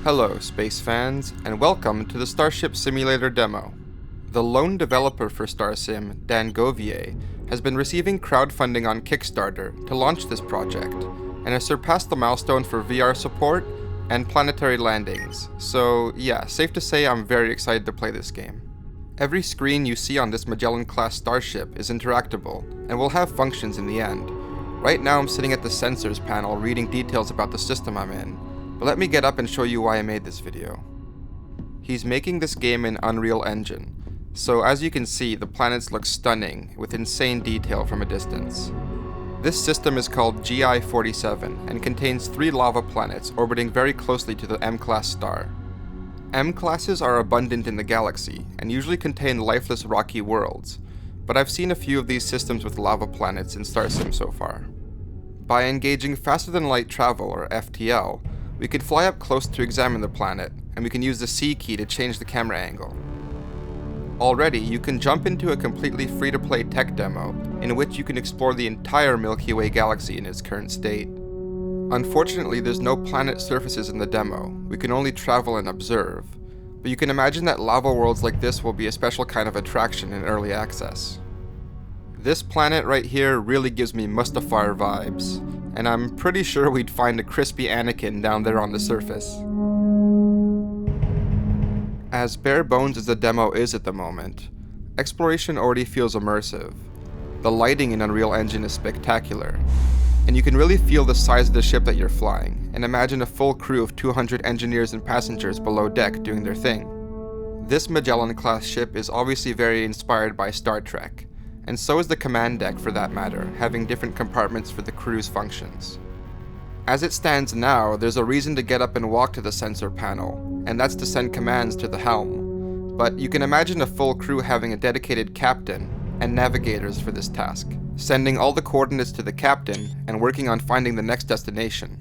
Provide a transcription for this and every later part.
Hello, space fans, and welcome to the Starship Simulator demo. The lone developer for StarSim, Dan Govier, has been receiving crowdfunding on Kickstarter to launch this project, and has surpassed the milestone for VR support and planetary landings, so yeah, safe to say I'm very excited to play this game. Every screen you see on this Magellan-class starship is interactable, and will have functions in the end. Right now I'm sitting at the sensors panel reading details about the system I'm in, but let me get up and show you why I made this video. He's making this game in Unreal Engine, so as you can see, the planets look stunning, with insane detail from a distance. This system is called GI-47, and contains 3 lava planets orbiting very closely to the M-class star. M-classes are abundant in the galaxy, and usually contain lifeless rocky worlds, but I've seen a few of these systems with lava planets in StarSim so far. By engaging faster-than-light travel, or FTL, we can fly up close to examine the planet, and we can use the C key to change the camera angle. Already, you can jump into a completely free-to-play tech demo, in which you can explore the entire Milky Way galaxy in its current state. Unfortunately, there's no planet surfaces in the demo, we can only travel and observe, but you can imagine that lava worlds like this will be a special kind of attraction in early access. This planet right here really gives me Mustafar vibes, and I'm pretty sure we'd find a crispy Anakin down there on the surface. As bare bones as the demo is at the moment, exploration already feels immersive. The lighting in Unreal Engine is spectacular, and you can really feel the size of the ship that you're flying, and imagine a full crew of 200 engineers and passengers below deck doing their thing. This Magellan-class ship is obviously very inspired by Star Trek, and so is the command deck for that matter, having different compartments for the crew's functions. As it stands now, there's a reason to get up and walk to the sensor panel, and that's to send commands to the helm. But you can imagine a full crew having a dedicated captain and navigators for this task, sending all the coordinates to the captain and working on finding the next destination.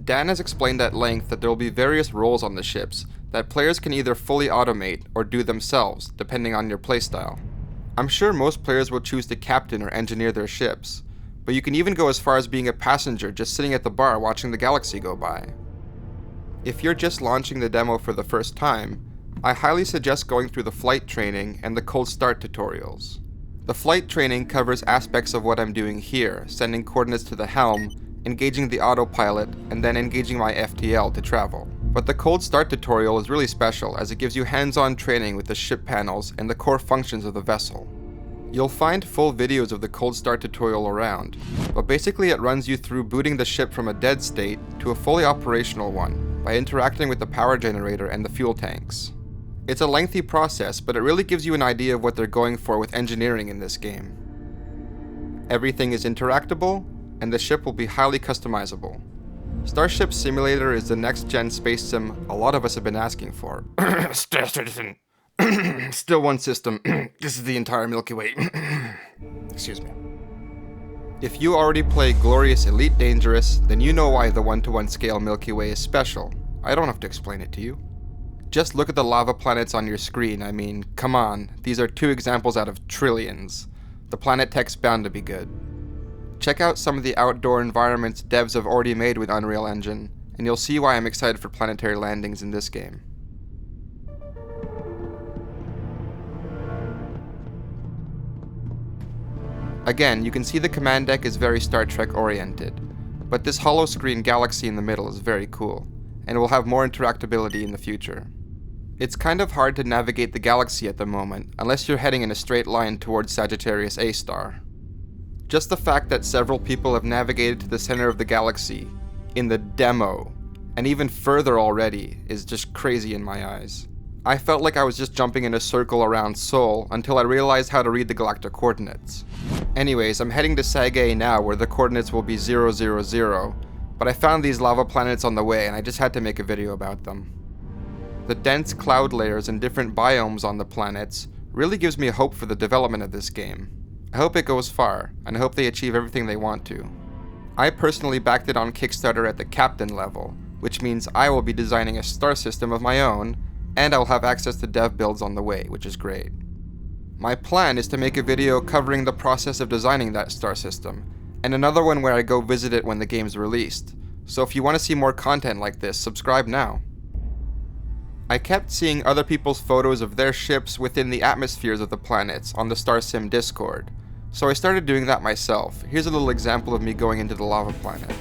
Dan has explained at length that there will be various roles on the ships that players can either fully automate or do themselves, depending on your playstyle. I'm sure most players will choose to captain or engineer their ships, but you can even go as far as being a passenger just sitting at the bar watching the galaxy go by. If you're just launching the demo for the first time, I highly suggest going through the flight training and the cold start tutorials. The flight training covers aspects of what I'm doing here, sending coordinates to the helm, engaging the autopilot, and then engaging my FTL to travel. But the cold start tutorial is really special as it gives you hands-on training with the ship panels and the core functions of the vessel. You'll find full videos of the cold start tutorial around, but basically it runs you through booting the ship from a dead state to a fully operational one by interacting with the power generator and the fuel tanks. It's a lengthy process, but it really gives you an idea of what they're going for with engineering in this game. Everything is interactable, and the ship will be highly customizable. Starship Simulator is the next-gen space sim a lot of us have been asking for. Still one system. This is the entire Milky Way. Excuse me. If you already play Glorious Elite Dangerous, then you know why the 1-to-1 scale Milky Way is special. I don't have to explain it to you. Just look at the lava planets on your screen. I mean, come on, these are 2 examples out of trillions. The planet tech's bound to be good. Check out some of the outdoor environments devs have already made with Unreal Engine, and you'll see why I'm excited for planetary landings in this game. Again, you can see the command deck is very Star Trek oriented, but this hollow screen galaxy in the middle is very cool, and will have more interactability in the future. It's kind of hard to navigate the galaxy at the moment, unless you're heading in a straight line towards Sagittarius A star. Just the fact that several people have navigated to the center of the galaxy, in the demo, and even further already, is just crazy in my eyes. I felt like I was just jumping in a circle around Sol until I realized how to read the galactic coordinates. Anyways, I'm heading to Sag A now where the coordinates will be 000, but I found these lava planets on the way and I just had to make a video about them. The dense cloud layers and different biomes on the planets really gives me hope for the development of this game. I hope it goes far, and I hope they achieve everything they want to. I personally backed it on Kickstarter at the captain level, which means I will be designing a star system of my own, and I'll have access to dev builds on the way, which is great. My plan is to make a video covering the process of designing that star system, and another one where I go visit it when the game's released. So if you want to see more content like this, subscribe now. I kept seeing other people's photos of their ships within the atmospheres of the planets on the StarSim Discord, so I started doing that myself. Here's a little example of me going into the lava planet.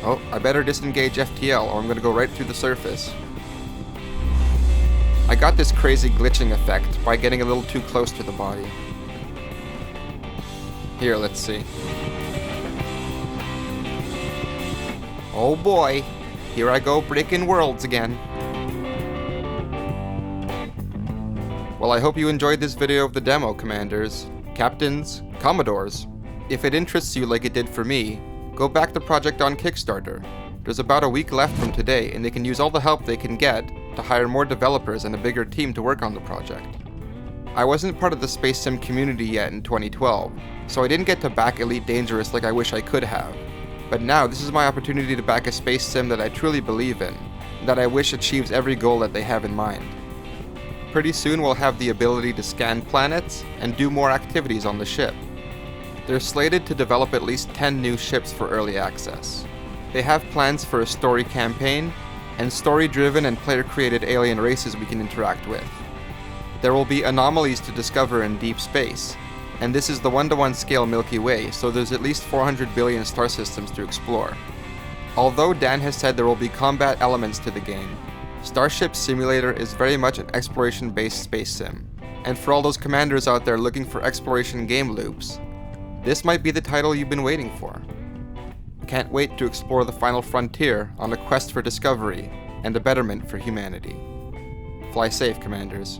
Oh, I better disengage FTL or I'm gonna go right through the surface. I got this crazy glitching effect by getting a little too close to the body. Here, let's see. Oh boy, here I go breaking worlds again. Well, I hope you enjoyed this video of the demo, Commanders, Captains, Commodores. If it interests you like it did for me, go back the project on Kickstarter. There's about a week left from today and they can use all the help they can get to hire more developers and a bigger team to work on the project. I wasn't part of the Space Sim community yet in 2012, so I didn't get to back Elite Dangerous like I wish I could have. But now this is my opportunity to back a space sim that I truly believe in, and that I wish achieves every goal that they have in mind. Pretty soon we'll have the ability to scan planets and do more activities on the ship. They're slated to develop at least 10 new ships for early access. They have plans for a story campaign, and story-driven and player-created alien races we can interact with. There will be anomalies to discover in deep space, and this is the 1-to-1 scale Milky Way, so there's at least 400 billion star systems to explore. Although Dan has said there will be combat elements to the game, Starship Simulator is very much an exploration-based space sim, and for all those commanders out there looking for exploration game loops, this might be the title you've been waiting for. Can't wait to explore the final frontier on a quest for discovery and a betterment for humanity. Fly safe, Commanders.